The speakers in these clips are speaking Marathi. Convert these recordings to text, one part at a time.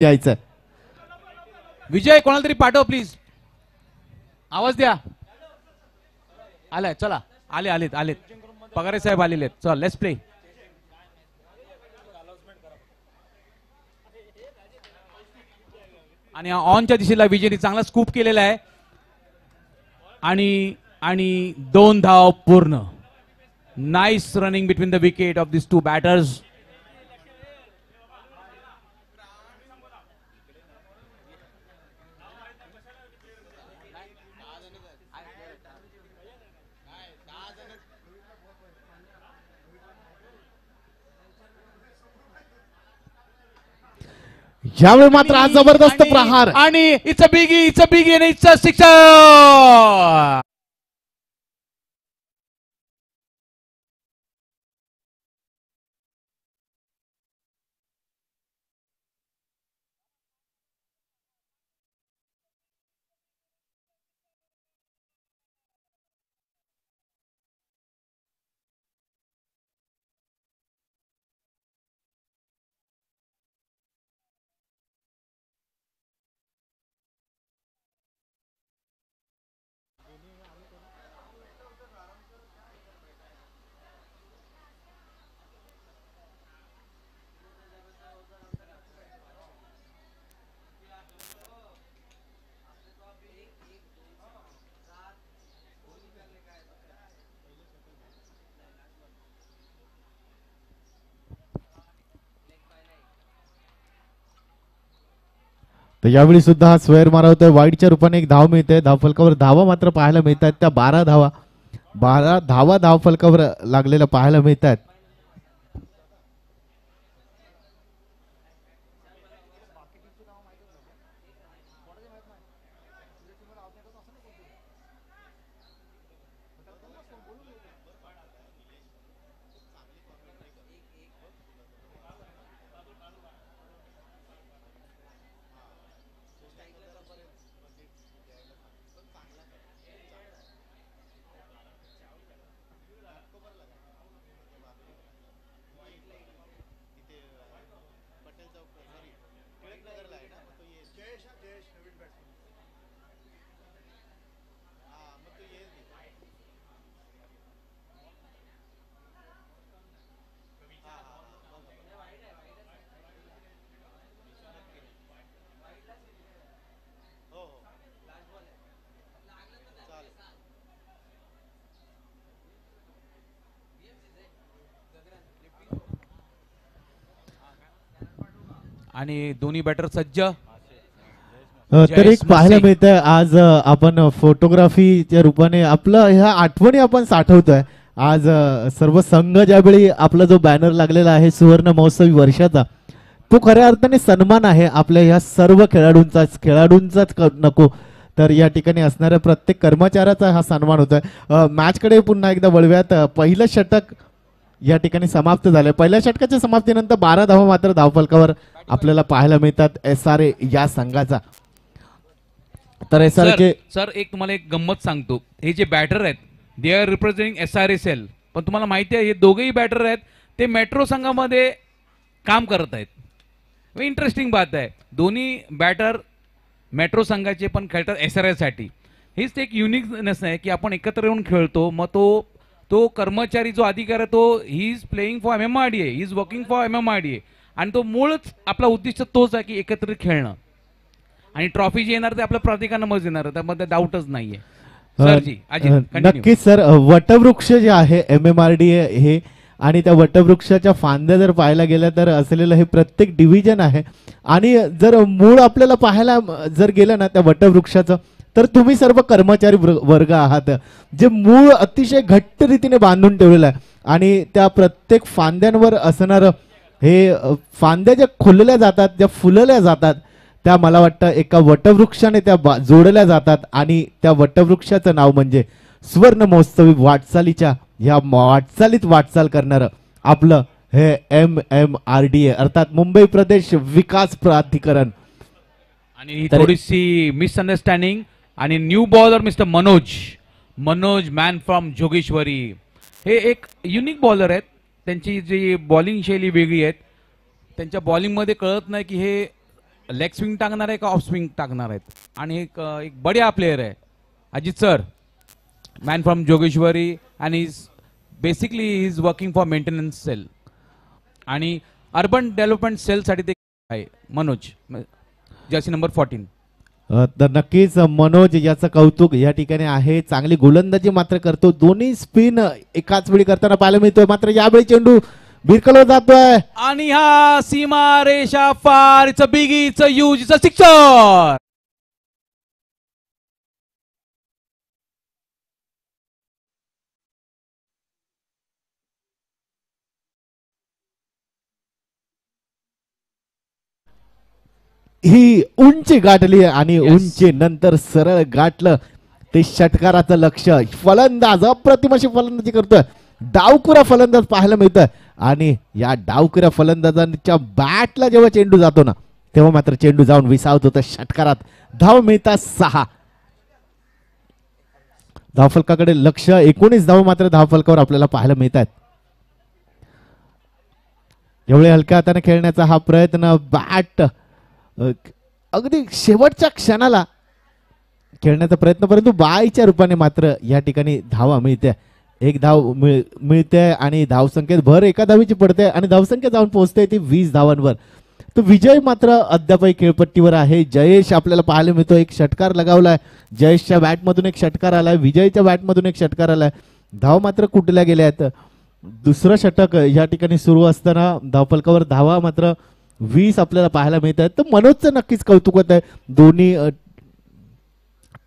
यायचं. विजय कोणाला तरी पाठव प्लीज, आवाज द्या. आलाय, चला आलेत पगारे साहेब आलेले आहेत. चल लेट्स प्ले. आणि ऑनच्या दिशेला विजयने चांगला स्कूप केलेला आहे आणि 2 धाव पूर्ण. Nice running between the wicket of this two batters. यावेळी मात्र आज जबरदस्त प्रहार आणि इट्स अ बिगी आणि इट्स अ सिक्सर. तर यावेळी सुद्धा हा स्वेअर मारा होतोय. वाईडच्या रूपाने एक धाव मिळते. धावफलकावर धावा मात्र पाहायला मिळतात. त्या 12 धावा धावफलकावर लागलेल्या पाहायला मिळतात. आणि दोन्ही बॅटर सज्ज. तर एक पाहायला मिळतंय आज आपण फोटोग्राफीच्या रूपाने आपलं ह्या आठवणी आपण साठवतोय. आज सर्व संघ ज्यावेळी आपला जो बॅनर लागलेला आहे सुवर्ण महोत्सवी वर्षाचा, तो खऱ्या अर्थाने सन्मान आहे आपल्या ह्या सर्व खेळाडूंचाच नको तर या ठिकाणी असणाऱ्या प्रत्येक कर्मचाऱ्याचा हा सन्मान होतोय. मॅचकडे पुन्हा एकदा वळव्यात. पहिलं षटक या ठिकाणी समाप्त झालंय. पहिल्या षटकाच्या समाप्तीनंतर 12 धावा मात्र धावफलकावर आपल्याला पाहायला मिळतात SRA या संघाचा. तर SRA सर एक तुम्हाला एक गंमत सांगतो. हे जे बॅटर आहेत they are representing SRA cell, पण तुम्हाला माहिती आहे हे दोघेही बॅटर आहेत ते मेट्रो संघामध्ये काम करत आहेत. इंटरेस्टिंग बात आहे. दोन्ही बॅटर मेट्रो संघाचे पण खेळतात SRA साठी. हेच एक युनिकनेस आहे की आपण एकत्र येऊन खेळतो. मग तो कर्मचारी जो अधिकारी आहे तो he is playing for MMRDA, he is working for MMRDA आणि तो मूळच आपला उद्दिष्ट तोच आहे की एकत्रित खेळणं आणि ट्रॉफी जी येणार ते आपल्या प्राधिकरणामध्ये येणार, त्यामध्ये डाऊटच नाहीये. नक्कीच सर. वटवृक्ष जे आहे MMRDA हे आणि त्या वटवृक्षाच्या फांद्या जर पाहायला गेल्या तर असलेलं हे प्रत्येक डिव्हिजन आहे. आणि जर मूळ आपल्याला पाहायला जर गेलं ना त्या वटवृक्षाचं तर तुम्ही सर्व कर्मचारी वर्ग आहात जे मूळ अतिशय घट्ट रीतीने बांधून ठेवलेलं आहे. आणि त्या प्रत्येक फांद्यांवर असणारं हे फांद्या ज्या खुलल्या जातात, ज्या फुलल्या जातात, त्या मला वाटतं एका वटवृक्षाने त्या जोडल्या जातात. आणि त्या वटवृक्षाचं नाव म्हणजे सुवर्ण महोत्सवी वाटचालीच्या या वाटचालीत वाटचाल करणारं आपलं हे MMRDA अर्थात मुंबई प्रदेश विकास प्राधिकरण. आणि थोडीशी मिसअंडरस्टँडिंग. आणि new bowler mister Manoj man from Jogeshwari. हे एक युनिक बॉलर आहेत. त्यांची जी बॉलिंग शैली वेगळी आहे. त्यांच्या बॉलिंगमध्ये कळत नाही की हे लेग स्विंग टाकणार आहे का ऑफ स्विंग टाकणार आहेत. आणि एक बढिया प्लेयर आहे Ajit sir, man from Jogeshwari, and is basically is working for maintenance cell आणि अर्बन डेव्हलपमेंट सेल साठी ते आहे मनोज, जर्सी नंबर 14. तर नक्कीच मनोज याचं कौतुक या ठिकाणी आहे. चांगली गोलंदाजी मात्र करतो. दोन्ही स्पिन एकाच वेळी करताना पाहायला मिळतोय. मात्र यावेळी चेंडू भिरकलो जातोय आणि हा सीमा रेषा फार. It's a big, it's a huge, it's a sixer. ही उंची गाठली आणि उंची नंतर सरळ गाठलं ते षटकाराचं लक्ष. फलंदाज अप्रतिम अशी फलंदाजी करतोय. डावकुरा फलंदाज पाहायला मिळतोय आणि या डावकुऱ्या फलंदाजांच्या बॅटला जेव्हा चेंडू जातो ना तेव्हा मात्र चेंडू जाऊन विसावतो. तर षटकारात धाव मिळतात 6. धावफलकाकडे लक्ष. 19 धाव मात्र धावफलकावर आपल्याला पाहायला मिळतात. एवढे हलक्या हाताने खेळण्याचा हा प्रयत्न, बॅट अगदी शेवटच्या क्षणाला खेळण्याचा प्रयत्न, परंतु बाईच्या रूपाने मात्र या ठिकाणी धावा मिळते. एक धाव मिळते आणि धावसंख्येत भर एका धावीची पडते आणि धावसंख्या जाऊन पोहोचते ती 20 धावांवर. तर विजय मात्र अद्यापही खेळपट्टीवर आहे. जयेश आपल्याला पाहायला मिळतो. एक षटकार लगावलाय. जयेशच्या बॅटमधून एक षटकार आलाय. विजयच्या बॅटमधून एक षटकार आलाय. धाव मात्र कुठल्या गेल्या आहेत. दुसरं षटक या ठिकाणी सुरू असताना धावफलकावर धावा मात्र 20 आपल्याला पाहायला मिळत आहेत. तर मनोजचं नक्कीच कौतुक होत आहे. दोन्ही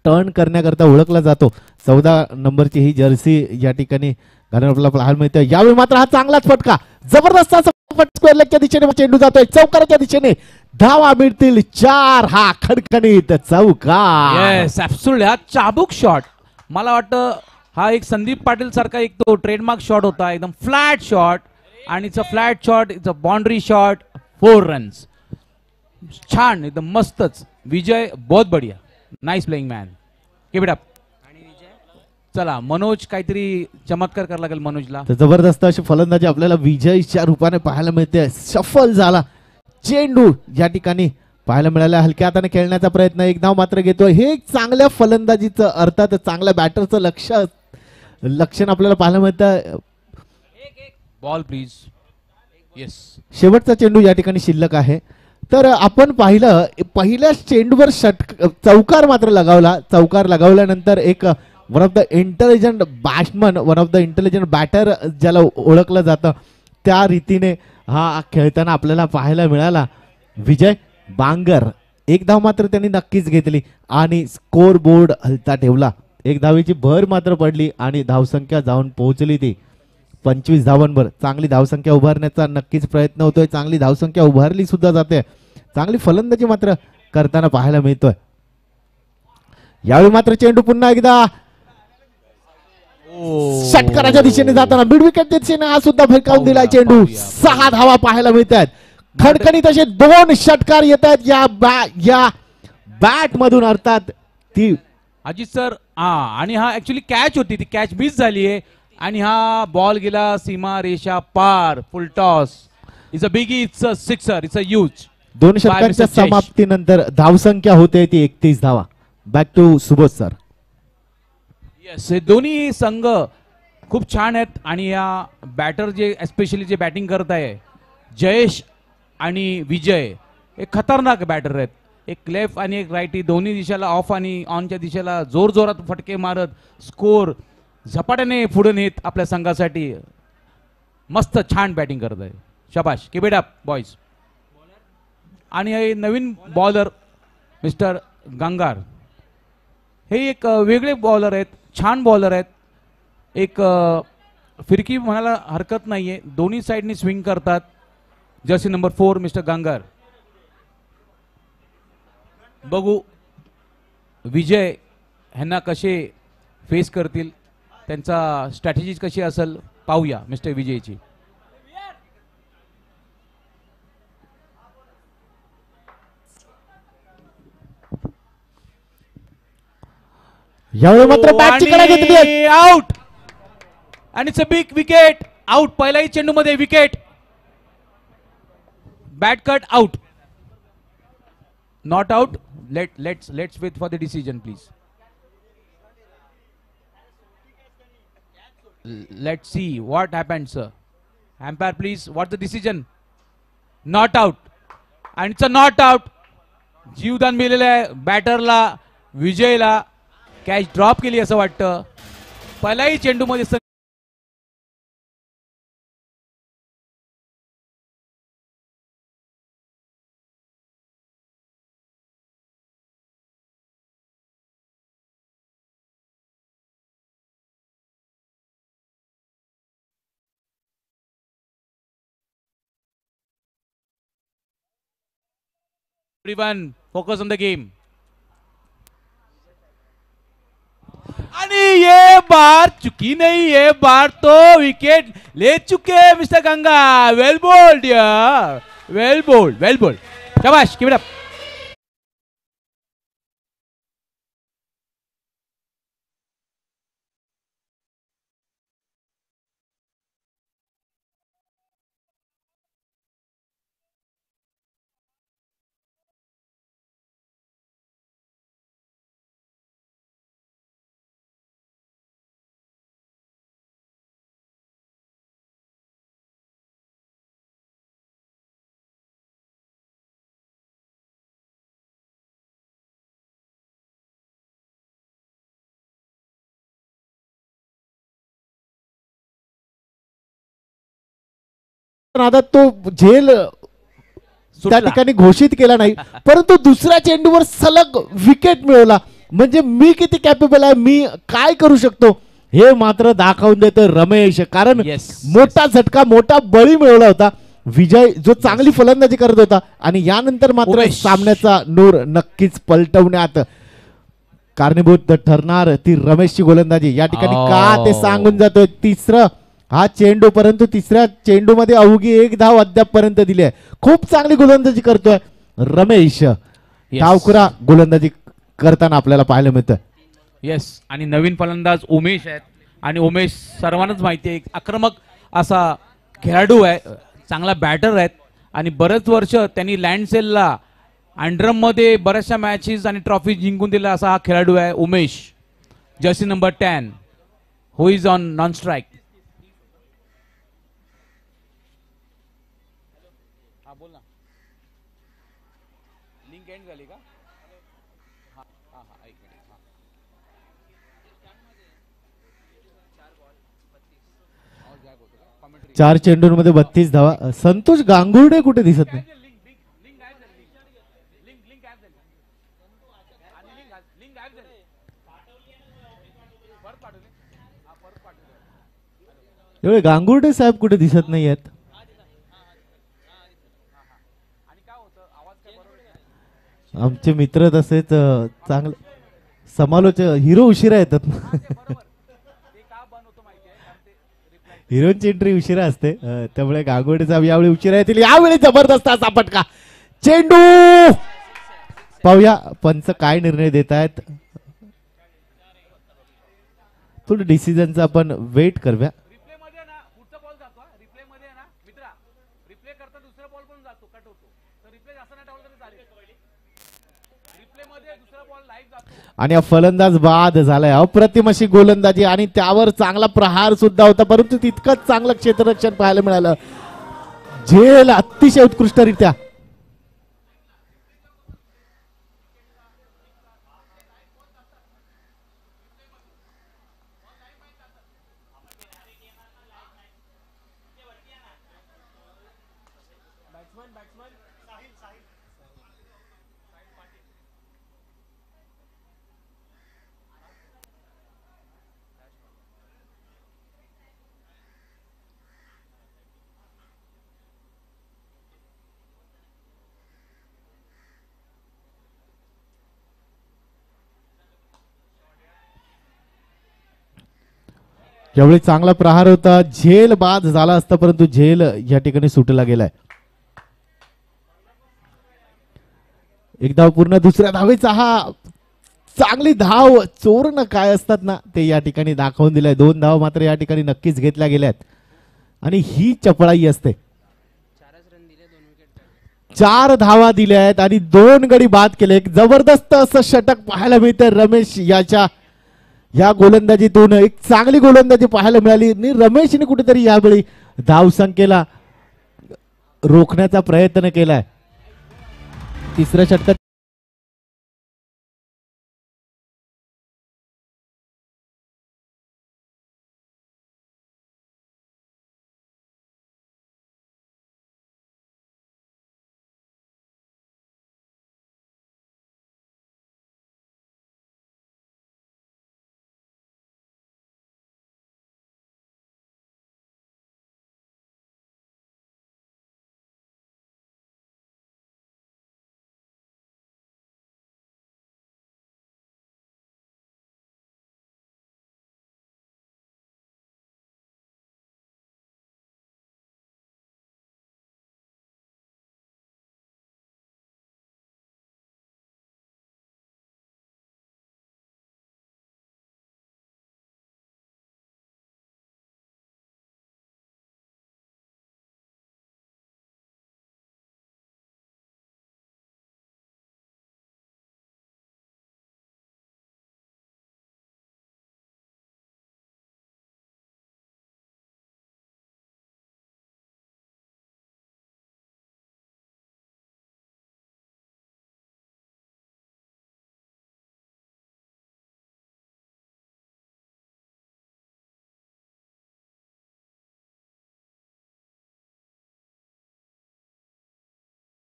टर्न करण्याकरता ओळखला जातो. 14 नंबरची ही जर्सी या ठिकाणी घालून आपल्याला पाहायला मिळते. यावेळी मात्र हा चांगलाच फटका, जबरदस्त असा स्क्वेअर लेगच्या दिशेने चेंडू जातोय. चौकाराच्या दिशेने धावा मिळतील 4. हा खणखणीत चौकार. Yes, absolutely. हा चाबूक शॉट, मला वाटतं हा एक संदीप पाटील सारखा एक तो ट्रेडमार्क शॉट होता. एकदम फ्लॅट शॉट आणि it's a flat shot, it's a boundary shot. 4 runs. छान, एकदम मस्तच. विजय बहुत बढ़िया, nice playing man, keep it up. चला मनोज काहीतरी चमत्कार करायला लागेल मनोजला. तर जबरदस्त अशी फलंदाजी आपल्याला विजयच्या रूपाने पाहायला मिळते. सफल झाला चेंडू या ठिकाणी पाहायला मिळाला. हलक्या हाताने खेळण्याचा प्रयत्न, एक धाव मात्र घेतोय. हे चांगल्या फलंदाजीचं अर्थात चांगल्या बॅटरचं लक्षण आपल्याला पाहायला मिळतं. Ball please. येस, शेवटचा चेंडू या ठिकाणी शिल्लक आहे. तर आपण पाहिलं पहिल्याच चेंडूवर चौकार मात्र लगावला. चौकार लगावल्यानंतर एक one of the intelligent batsman, one of the intelligent batter ज्याला ओळखलं जातं त्या रीतीने हा खेळताना आपल्याला पाहायला मिळाला. विजय बांगर. एक धाव मात्र त्यांनी नक्कीच घेतली आणि स्कोर बोर्ड हलता ठेवला. एक धावेची भर मात्र पडली आणि धावसंख्या जाऊन पोहोचली ती 25 धावांवर. चांगली धावसंख्या उभारण्याचा नक्कीच प्रयत्न होतोय. चांगली धावसंख्या उभारली सुद्धा जाते. चांगली फलंदाजी मात्र करताना पाहायला मिळतोय. यावेळी मात्र चेंडू पुन्हा एकदा षटकाराच्या दिशेने जाताना मिड विकेट दिशेने हा सुद्धा फेकावून दिलाय चेंडू. 6 धावा पाहायला मिळतात. खणखणीत असे 2 षटकार येत आहेत या बॅट मधून. अर्थात ती अजित सर, आणि हा ऍक्च्युली कॅच होती, ती कॅच मिस झाली आहे आणि हा बॉल गेला सीमा रेषा पार. Full toss. It's a big, it's a sixer, it's a huge. 2 षटकांच्या समाप्तीनंतर धावसंख्या होते ती 31 धावा. Back to Subodh sir. Yes, हे दोन्ही संघ खूप छान आहेत आणि या बॅटर जे एस्पेशली जे बॅटिंग करत आहे जयेश आणि विजय, हे खतरनाक बॅटर आहेत. एक लेफ्ट आणि एक राईटी दोन्ही दिशेला, ऑफ आणि ऑनच्या दिशेला जोर जोरात फटके मारत स्कोर झपाट्याने पुढे नेत आपल्या संघासाठी. मस्त छान बॅटिंग करत आहे. शाबाश, कीप इट अप बॉयज. आणि हे नवीन बॉलर मिस्टर गंगार, हे एक वेगळे बॉलर आहेत, छान बॉलर आहेत. एक फिरकी म्हणायला हरकत नाहीये. दोन्ही साईडनी स्विंग करतात. जर्सी नंबर 4 मिस्टर गंगार. बघू विजय ह्यांना कसे फेस करतील, त्यांचा स्ट्रॅटेजी कशी असेल पाहूया मिस्टर विजयची. यावेळी मात्र बॅटची कडा घेतली. आउट आणि it's a big wicket. Out. पहिल्याही चेंडू मध्ये wicket. Bat cut out. Not out. Let's wait for the decision, please. Let's see what happens, sir. Umpire, please. What's the decision? Not out. And it's a not out. जीवदान मिळालेलं आहे बॅटरला, विजयला. कॅच ड्रॉप केली असं वाटतं. पहिल्याही चेंडूमध्ये everyone focus on the game. आणि ये बार चुकी नहीं, ये बार तो विकेट ले चुके मिस्टर गंगा. वेल बोल्ड यार, वेल बोल्ड. शाबाश, कीप इट अप. आता तो झेल त्या ठिकाणी घोषित केला नाही, परंतु दुसऱ्या चेंडूवर सलग विकेट मिळवला. म्हणजे मी किती कॅपेबल आहे, मी काय करू शकतो हे मात्र दाखवून देतो रमेश. कारण मोठा झटका, मोठा बळी मिळवला होता विजय, जो चांगली फलंदाजी करत होता. आणि यानंतर मात्र सामन्याचा नूर नक्कीच पलटवण्यात कारणीभूत ठरणार ती रमेशची गोलंदाजी. या ठिकाणी का ते सांगून जातोय. तिसरं हा चेंडू, परंतु तिसऱ्या चेंडू मध्ये अवघी 1 धाव अद्यापपर्यंत दिली आहे. खूप चांगली गोलंदाजी करतोय रमेश. डावखुरा गोलंदाजी करताना आपल्याला पाहायला मिळतं. येस, आणि नवीन फलंदाज उमेश आहेत. आणि उमेश सर्वांनाच माहिती आहे, आक्रमक असा खेळाडू आहे, चांगला बॅटर आहेत. आणि बरेच वर्ष त्यांनी लँडसेलला अँड्रम मध्ये बऱ्याचशा मॅचेस आणि ट्रॉफी जिंकून दिला असा हा खेळाडू आहे Umesh. Jersey number 10 who is on non strike. चार चेंडूंमध्ये 32 धावा. संतोष गांगुर्डे कुठे दिसत नाही. एवढे गांगुर्डे साहेब कुठे दिसत नाही आहेत. आमचे मित्र तसेच चांगले समालोचक हिरो उशिरा येतात. हिरोची एंट्री उशिरा असते, त्यामुळे गांगुर्डे साहेब यावेळी उशिरा येतील. यावेळी जबरदस्त असा फटका चेंडू. पाहूया पंच काय निर्णय देत आहेत. थोडं डिसिजनचा आपण वेट करूया. आणि फलंदाज बाद झालाय. अप्रतिम अशी गोलंदाजी आणि त्यावर चांगला प्रहार सुद्धा होता, परंतु तितकंच चांगलं क्षेत्ररक्षण पाहायला मिळालं. झेल अतिशय उत्कृष्टरित्या. यावेळी चांगला प्रहार होता. झेल बाद झाला असता, परंतु झेल या ठिकाणी सुटला गेलाय. एक धाव पूर्ण. दुसऱ्या धावेचा हा चांगली धाव. चोरण काय असतात ना ते या ठिकाणी दाखवून दिलाय. 2 धाव मात्र या ठिकाणी नक्कीच घेतल्या गेल्यात आणि ही चपळाई असते. 4 धावा दिल्या आहेत आणि 2 गडी बाद केले. एक जबरदस्त असं षटक पाहायला मिळतं रमेश याच्या या गोलंदाजीतून. एक चांगली गोलंदाजी पाहायला मिळाली आणि रमेशने कुठेतरी यावेळी धावसंख्येला रोखण्याचा प्रयत्न केलाय. तिसऱ्या षटकात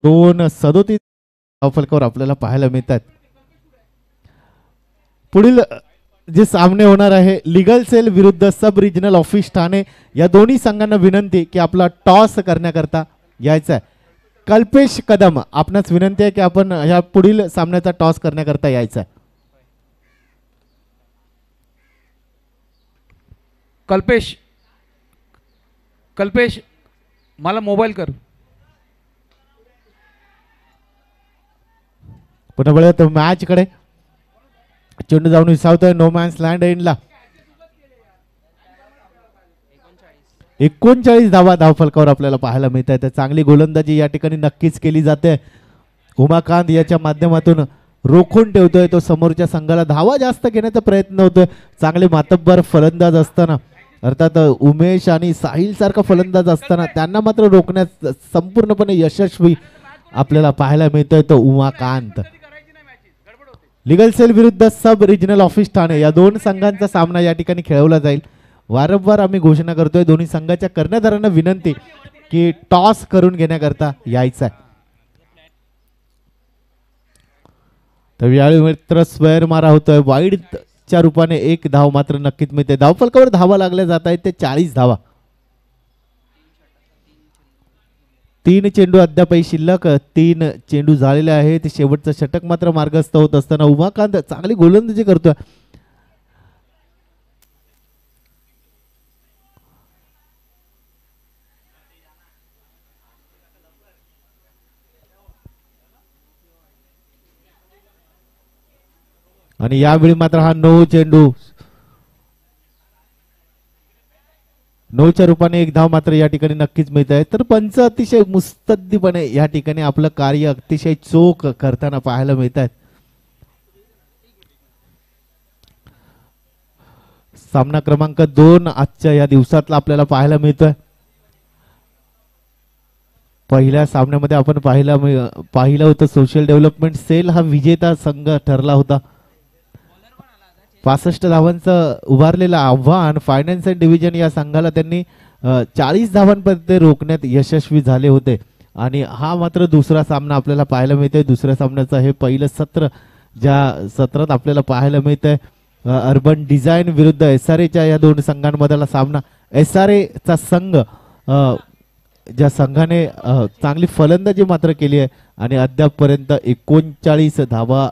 दोन 37 धावफलकावर आपल्याला पाहायला मिळतात. पुढील जे सामने होणार आहे लीगल सेल विरुद्ध सब रिजनल ऑफिस ठाणे. या दोन्ही संघांना विनंती की आपला टॉस करण्याकरता यायचा आहे. कल्पेश कदम आपणास विनंती आहे की आपण ह्या पुढील सामन्याचा टॉस करण्याकरता यायचा आहे. कल्पेश कल्पेश मला मोबाईल कर. पुन्हा वळत मॅच कडे. चेंडू जाऊन विसावतोय नो मॅन्स लँड एंडला. 39 धावा धावफलकावर आपल्याला पाहायला मिळत आहे. चांगली गोलंदाजी या ठिकाणी नक्कीच केली जाते. उमाकांत याच्या माध्यमातून रोखून ठेवतोय तो समोरच्या संघाला. धावा जास्त घेण्याचा प्रयत्न होतोय. चांगले मातब्बर फलंदाज असताना अर्थात उमेश आणि साहिल सारखा फलंदाज असताना त्यांना मात्र रोखण्यात संपूर्णपणे यशस्वी आपल्याला पाहायला मिळतोय तो उमाकांत. लीगल सेल विरुद्ध सब रिजनल ऑफिस ठाणे या दोन संघांचा सामना या ठिकाणी खेळवला जाईल. वारंवार आम्ही घोषणा करतोय दोन्ही संघाच्या कर्णधारांना विनंती की टॉस करून घेण्याकरता यायचं आहे. तर यावेळी मित्र स्क्वेअर मारा होतोय. वाईडच्या रूपाने 1 धाव मात्र नक्कीच मिळते. धावफलकावर धावा लागल्या जात आहेत ते 40 धावा. 3 चेंडू अद्यापही शिल्लक. 3 चेंडू झालेले आहेत. शेवटचं षटक मात्र मार्गस्थ होत असताना उमाकांत चांगली गोलंदाजी करतोय. आणि यावेळी मात्र हा 9 चेंडू 9च्या रूपाने 1 धाव मात्र या ठिकाणी नक्कीच मिळत आहे. तर पंच अतिशय मुस्तद्दीपणे या ठिकाणी आपलं कार्य अतिशय चोख करताना पाहायला मिळत आहेत. सामना क्रमांक 2 आजच्या या दिवसातला आपल्याला पाहायला मिळतोय. पहिल्या सामन्यामध्ये आपण पाहिलं होतं सोशल डेव्हलपमेंट सेल हा विजेता संघ ठरला होता. 65 धावांचं उभारलेलं आव्हान फायनान्स अँड डिव्हिजन या संघाला त्यांनी 40 धावांपर्यंत रोखण्यात यशस्वी झाले होते. आणि हा मात्र दुसरा सामना आपल्याला पाहायला मिळतोय. दुसऱ्या सामन्याचं हे पहिलं सत्र ज्या सत्रात आपल्याला पाहायला मिळतंय अर्बन डिझाईन विरुद्ध SRAच्या या दोन संघांमधला सामना. SRA चा संघ ज्या संघाने चांगली फलंदाजी मात्र केली आहे आणि अद्यापपर्यंत 39 धावा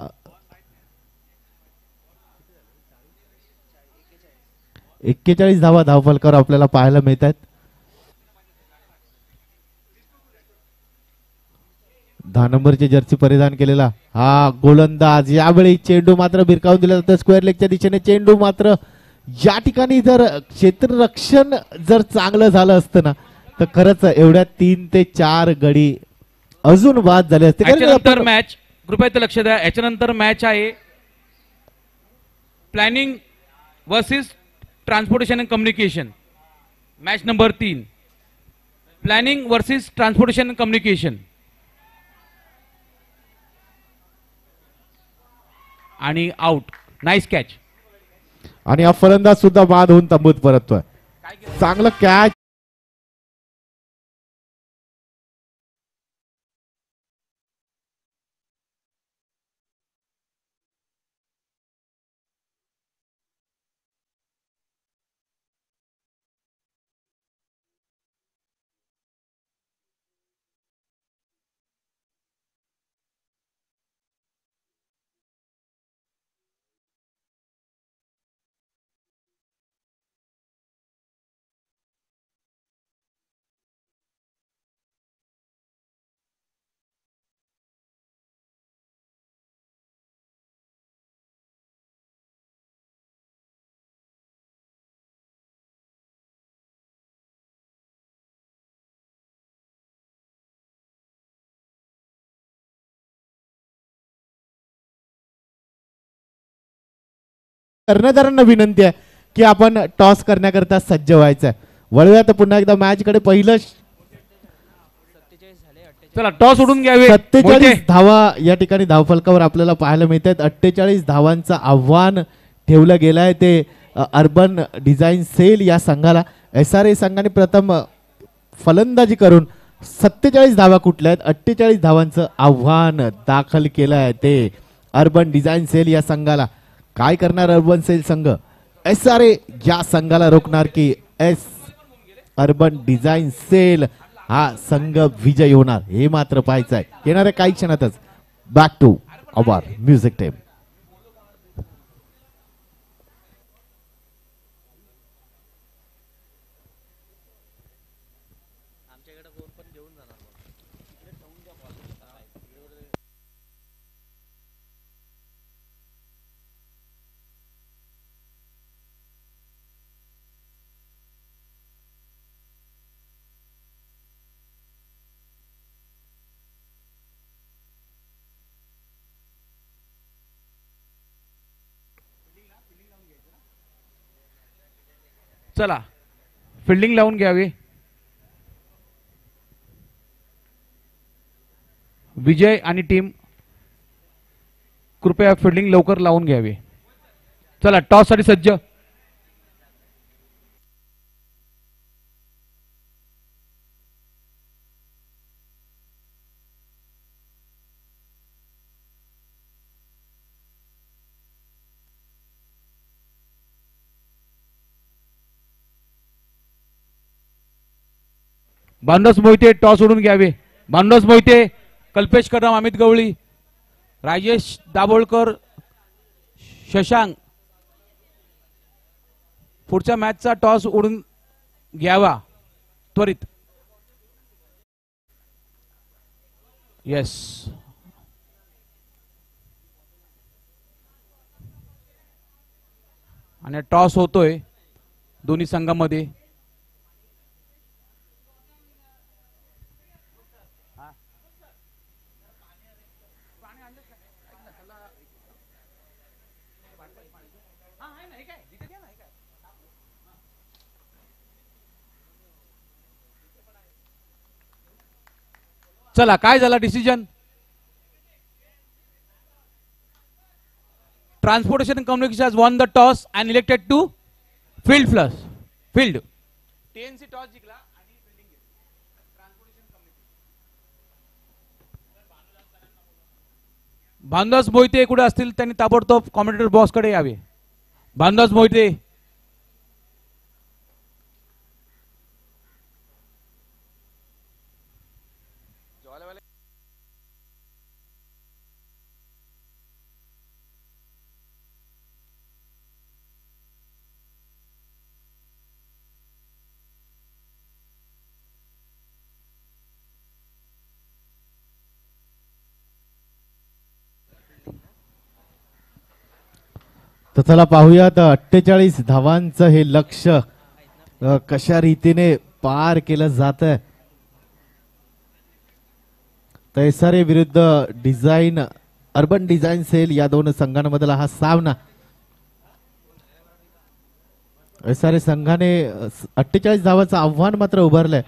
41 धावा धावफलकावर आपल्याला पाहायला मिळत आहेत. 10 नंबरची जर्सी परिधान केलेला हा गोलंदाज यावेळी चेंडू मात्र भिरकावून दिला जातो स्क्वेअर लेगच्या दिशेने. चेंडू मात्र या ठिकाणी जर क्षेत्ररक्षण जर चांगलं झालं असतं ना तर खरंच एवढ्या 3 ते 4 गडी अजून बाद झाले असते कारण याच्यानंतर आपण- मॅच कृपया इथं लक्ष द्या. याच्यानंतर मॅच आहे planning versus transportation and communication. Match number 3 planning versus transportation and communication. आणि आउट. Nice catch. आणि हा फलंदाज सुद्धा बाद होऊन तंबूत परततोय. चांगलं कॅच. कर्णधारांना विनंती आहे की आपण टॉस करण्याकरता सज्ज व्हायचं आहे. वळूया तर पुन्हा एकदा मॅच कडे. पहिलं चला टॉस उडून घ्यावे. 47 धावा या ठिकाणी धावफलकावर आपल्याला पाहायला मिळत आहेत. 48 धावांचं आव्हान ठेवलं गेलं आहे ते अर्बन डिझाईन सेल या संघाला. SRA संघाने प्रथम फलंदाजी करून 47 धावा कुठल्या आहेत. 48 धावांचं आव्हान दाखल केलं आहे ते अर्बन डिझाईन सेल या संघाला. काय करणार अर्बन सेल संघ. SRA या संघाला रोखणार की अर्बन डिझाईन सेल हा संघ विजयी होणार हे मात्र पाहायचं आहे येणाऱ्या काही क्षणातच. बॅक टू अवर म्युझिक टेम. चला फिल्डिंग लावून घ्यावी. विजय आणि टीम कृपया फिल्डिंग लवकर लावून घ्यावी. चला टॉस साठी सज्ज. भानुदास मोहिते टॉस उडून घ्यावे. भानुदास मोहिते, कल्पेश कदम, अमित गवळी, राजेश दाभोळकर, शशांक पुढच्या मॅचचा टॉस उडून घ्यावा त्वरित. येस आणि टॉस होतोय दोन्ही संघामध्ये. चला काय झाला decision. Transportation and communication has won the toss and elected to field plus field. TNC toss जिंकला आणि फिल्डिंग घेतली. Transportation communication. भानुदास मोहिते कुठे असतील त्यांनी ताबडतोब कॉमेंटेटर बॉक्स कडे यावे. भानुदास मोहिते. तर चला पाहूयात 48 धावांचं हे लक्ष्य कशा रीतीने पार केलं जात आहे. तर SRA विरुद्ध डिझाईन अर्बन डिझाईन सेल या दोन संघांमधला हा सामना. SRA संघाने 48 धावांचं आव्हान मात्र उभारलंय.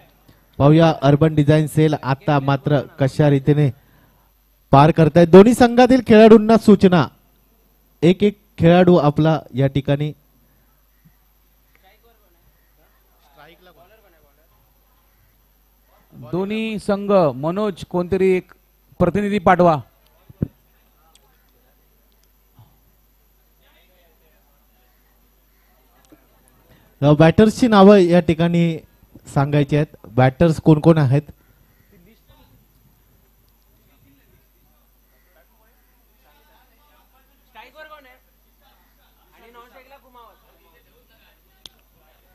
पाहूया अर्बन डिझाईन सेल आता मात्र कशा रीतीने पार करतायत. दोन्ही संघातील खेळाडूंना सूचना. एक एक खेळाडू आपला या ठिकाणी दोन्ही संघ मनोज कोणतरी एक प्रतिनिधी पाठवा. बॅटर्सची नावं या ठिकाणी सांगायची आहेत. बॅटर्स कोण कोण आहेत?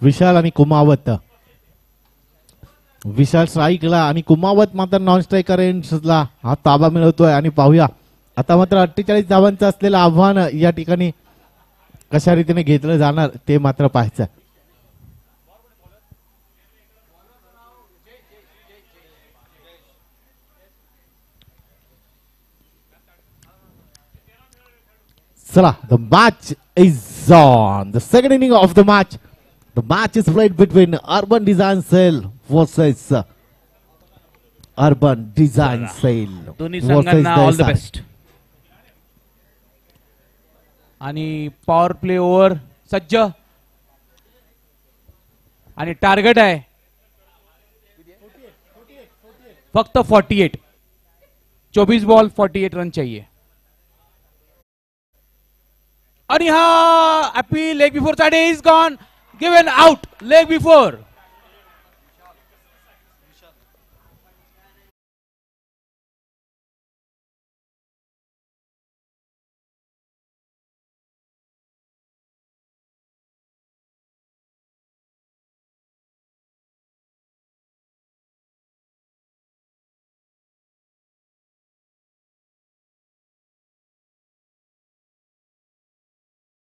विशाल आणि कुमावत. विशाल स्ट्राईकला आणि कुमावत मात्र नॉन स्ट्रायकर रेंजला हा ताबा मिळवतोय. आणि पाहूया आता मात्र 48 धावांचं असलेलं आव्हान या ठिकाणी कशा रीतीने घेतलं जाणार ते मात्र पाहायचं. चला, the match is on. The second inning of the match. The match is played between Urban Design Cell versus Urban Design Cell. दोन्ही संघांना ऑल द बेस्ट. आणि पॉवर प्ले ओव्हर सज्ज आणि टार्गेट आहे फक्त 48. 24 बॉल 48 रन चाहिए. आणि हा appeal leg before side is gone, given out leg before.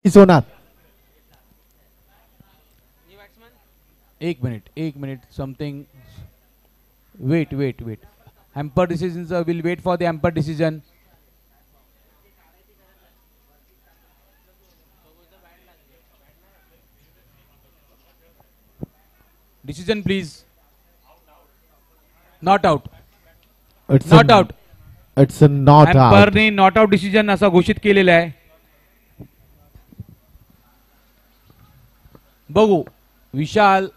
होणार. एक minute something. Wait. Umpire decision will wait for the umpire decision. Decision please. Not out. Not out. It's not out. एम्परने नॉट आउट डिसिजन असा घोषित केलेला आहे. बघू विशाल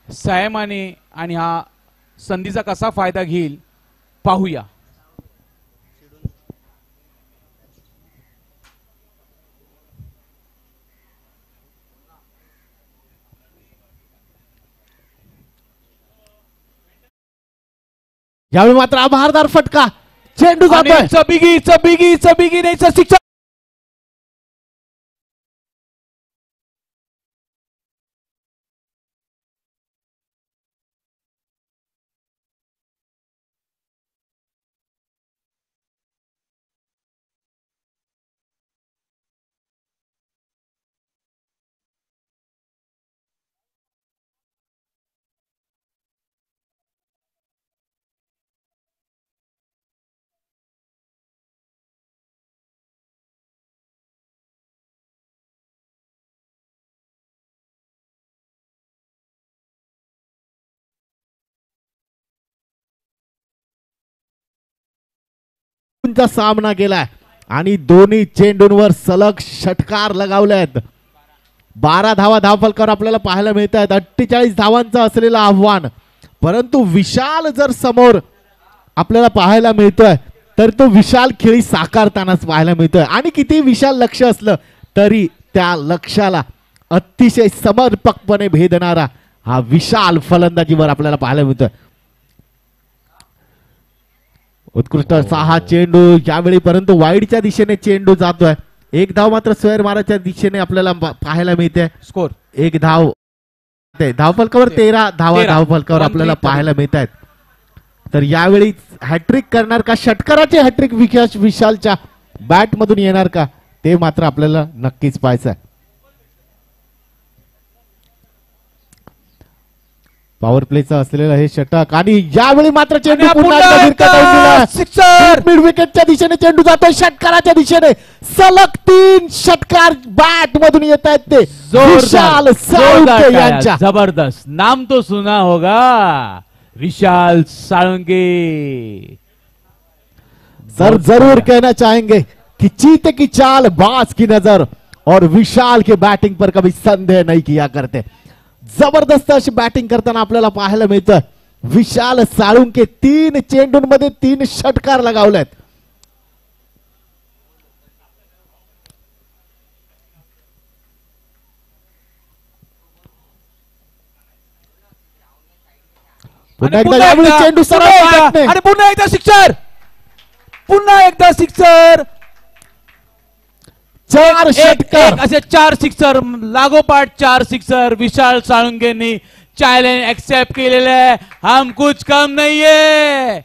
सायमाने आणि हा संधीचा कसा फायदा घेईल पाहूया. यावेळी मात्र आभारदार फटका. चेंडू जातोय. चबिगी नाही शिक्षा. सामना केलाय आणि दोन्ही चेंडूंवर सलग षटकार लगावलेत. 12 धावा धावफलकावर आपल्याला पाहायला मिळत आहेत. 48 धावांचं असलेलं आव्हान. परंतु विशाल जर समोर आपल्याला पाहायला मिळतोय तर तो विशाल खेळी साकारतानाच पाहायला मिळतोय. आणि किती विशाल लक्ष असलं तरी त्या लक्ष्याला अतिशय समर्पकपणे भेदणारा हा विशाल फलंदाजीवर आपल्याला पाहायला मिळतोय. उत्कृष्ट असा हा चेंडू यावेळी, परंतु वाईडच्या दिशेने चेंडू जातोय. एक धाव मात्र स्क्वेअर माराच्या दिशेने आपल्याला पाहायला मिळते. स्कोर एक धाव. धावफलकावर 13 धावा धावफलकावर आपल्याला पाहायला मिळत आहेत. तर यावेळी हॅट्रिक करणार का? षटकाराचे हॅट्रिक विशालच्या बॅट मधून येणार का? ते मात्र आपल्याला नक्कीच पाहायचं आहे. पॉवर प्लेचा असलेलं हे षटक आणि यावेळी मात्र चेंडू आणि पुन्हा पुन्हा एकदा एकदा भिरकावून दिला. सिक्सर. मिड विकेटच्या दिशेने चेंडू जातोय षटकाराच्या दिशेने. सलग 3 षटकार बॅट मधून येत आहेत ते विशाल साळुंके यांच्या. जबरदस्त नाम तो सुना होगा, विशाल साळुंके. सर जरूर कहना चाहेंगे कि चीते की चाल बाज की नजर और विशाल के बैटिंग पर कभी संदेह नहीं किया करते. जबरदस्त अशी बॅटिंग करताना आपल्याला पाहायला मिळतं. विशाल साळुंके 3 चेंडूंमध्ये 3 षटकार लगावलेत. पुन्हा एकदा यावेळी चेंडू सरळ बॅटने. आणि पुन्हा एकदा सिक्सर, पुन्हा एकदा सिक्सर. 4 षटकार. असे 4 सिक्सर लागोपाठ, 4 सिक्सर विशाल साळुंकेंनी चॅलेंज एक्सेप्ट केलेले आहे. हम कुछ कम नहीं है,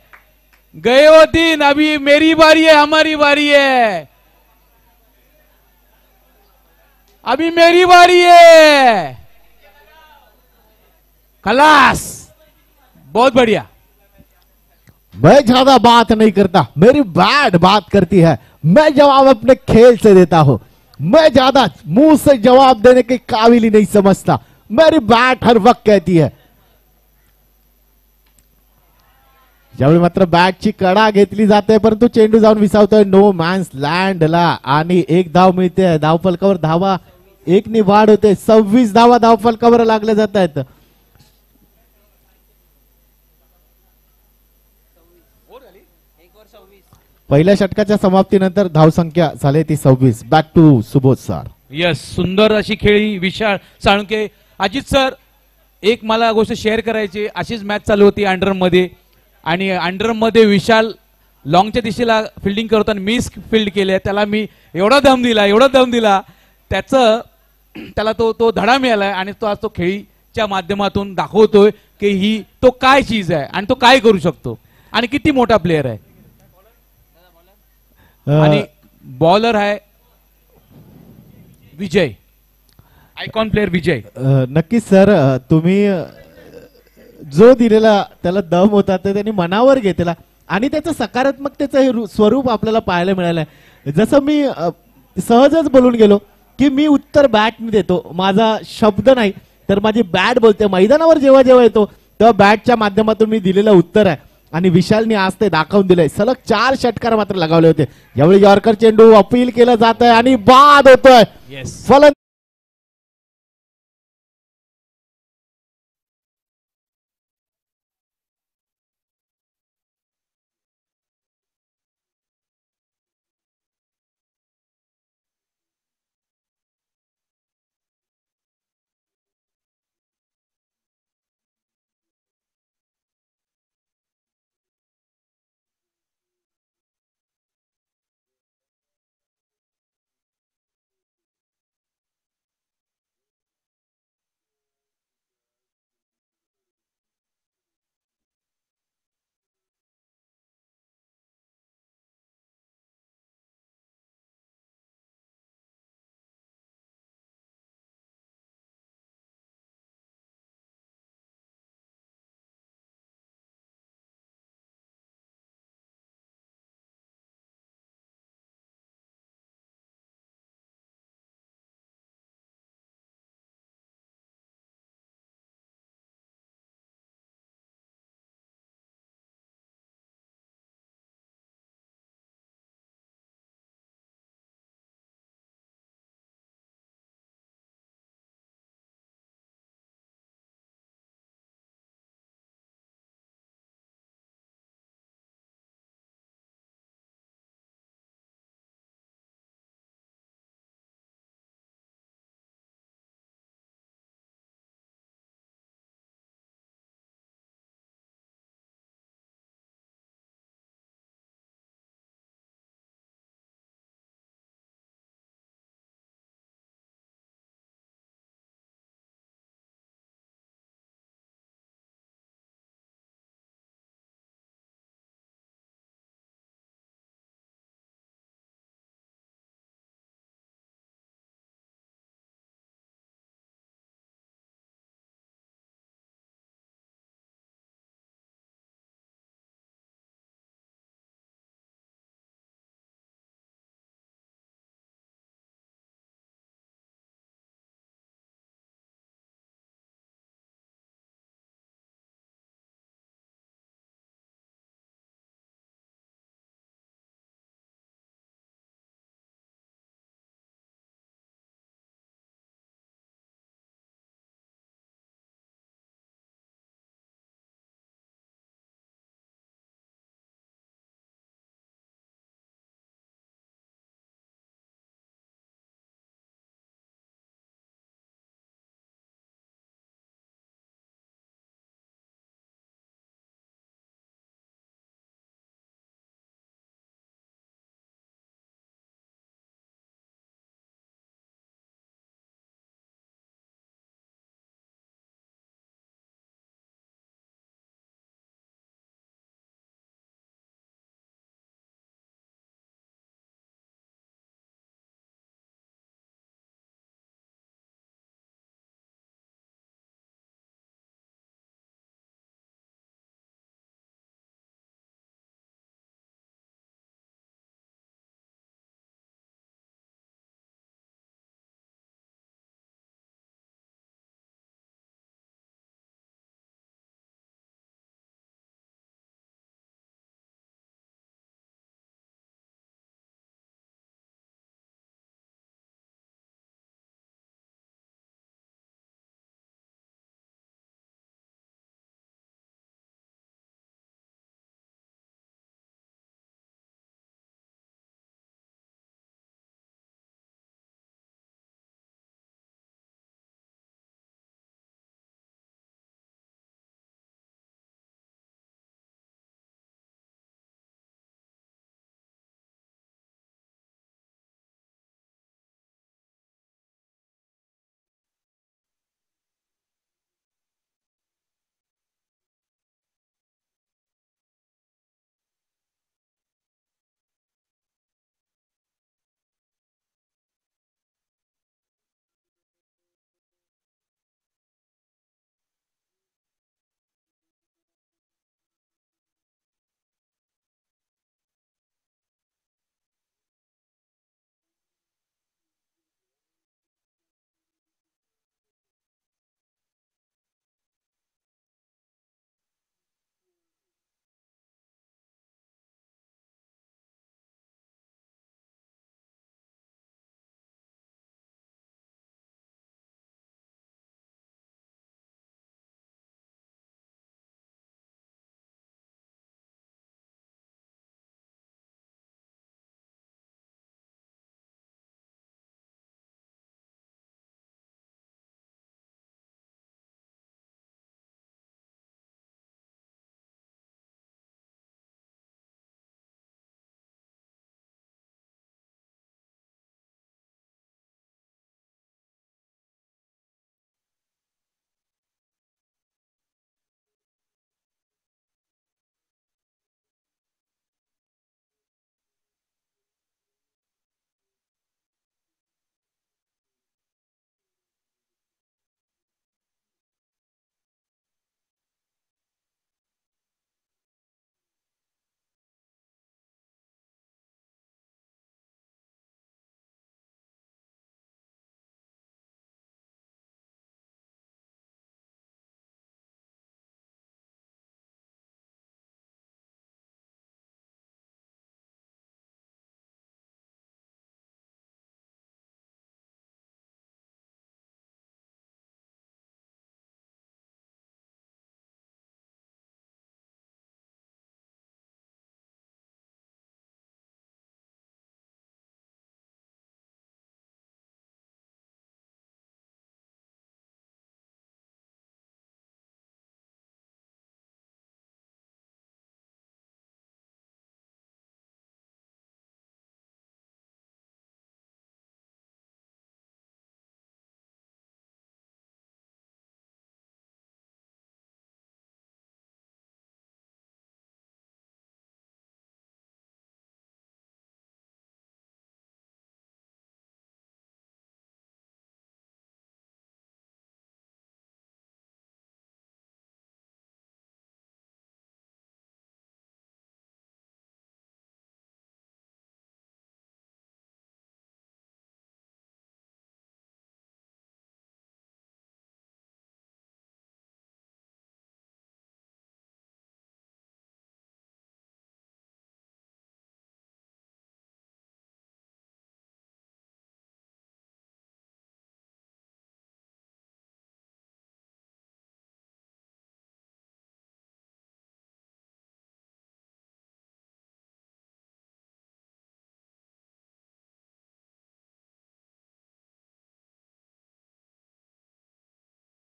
गए वो दिन, अभी मेरी बारी है, हमारी बारी है, अभी मेरी बारी है. खलास, बहुत बढ़िया. मैं ज्यादा बात नहीं करता, मेरी बैट बात करती है. मैं जवाब अपने खेल से देता हूं. मैं ज्यादा मुंह से जवाब देने के काबिल ही नहीं समझता. मेरी बैट हर वक्त कहती है. यावेळी मात्र बॅटची कडा घेतली जाते परंतु चेंडू जाऊन विसावतोय नो मॅन्स लँडला आणि 1 धाव मिळते. धावफलकावर धावा 1 ने वाढ होते. 26 धावा धावफलकावर लागल्या जात आहेत. पहिल्या षटकाच्या समाप्तीनंतर धावसंख्या झाली ती 26. Back to Subodh sir. Yes, सुंदर अशी खेळी विशाल साळुंके. अजित सर, एक मला गोष्ट शेअर करायची. अशीच मॅच चालू होती अंडरम मध्ये आणि अंडरम मध्ये विशाल लॉंगच्या दिशेला फिल्डिंग करताना मिस फील्ड केले. त्याला मी एवढा दम दिला त्याला तो धडा मिळालाय आणि तो आज तो खेळीच्या माध्यमातून दाखवतोय की तो काय चीज आहे आणि तो काय करू शकतो आणि किती मोठा प्लेअर आहे. आणि बॉलर आहे विजय, आयकॉन प्लेअर विजय. नक्कीच सर, तुम्ही जो दिलेला त्याला दम होता ते त्यांनी मनावर घेतला आणि त्याचं सकारात्मकतेचं हे स्वरूप आपल्याला पाहायला मिळालंय. जसं मी सहजच बोलून गेलो की मी उत्तर बॅटने देतो, माझा शब्द नाही तर माझी बॅट बोलते. मैदानावर जेव्हा जेव्हा येतो तेव्हा बॅटच्या माध्यमातून मी दिलेलं उत्तर आहे आणि विशालने आज ते दाखवून दिलंय. सलग 4 षटकार मात्र लगावले होते. यावेळी यॉर्कर चेंडू अपील केलं जात आहे आणि बाद होतोय. येस, फलंदाज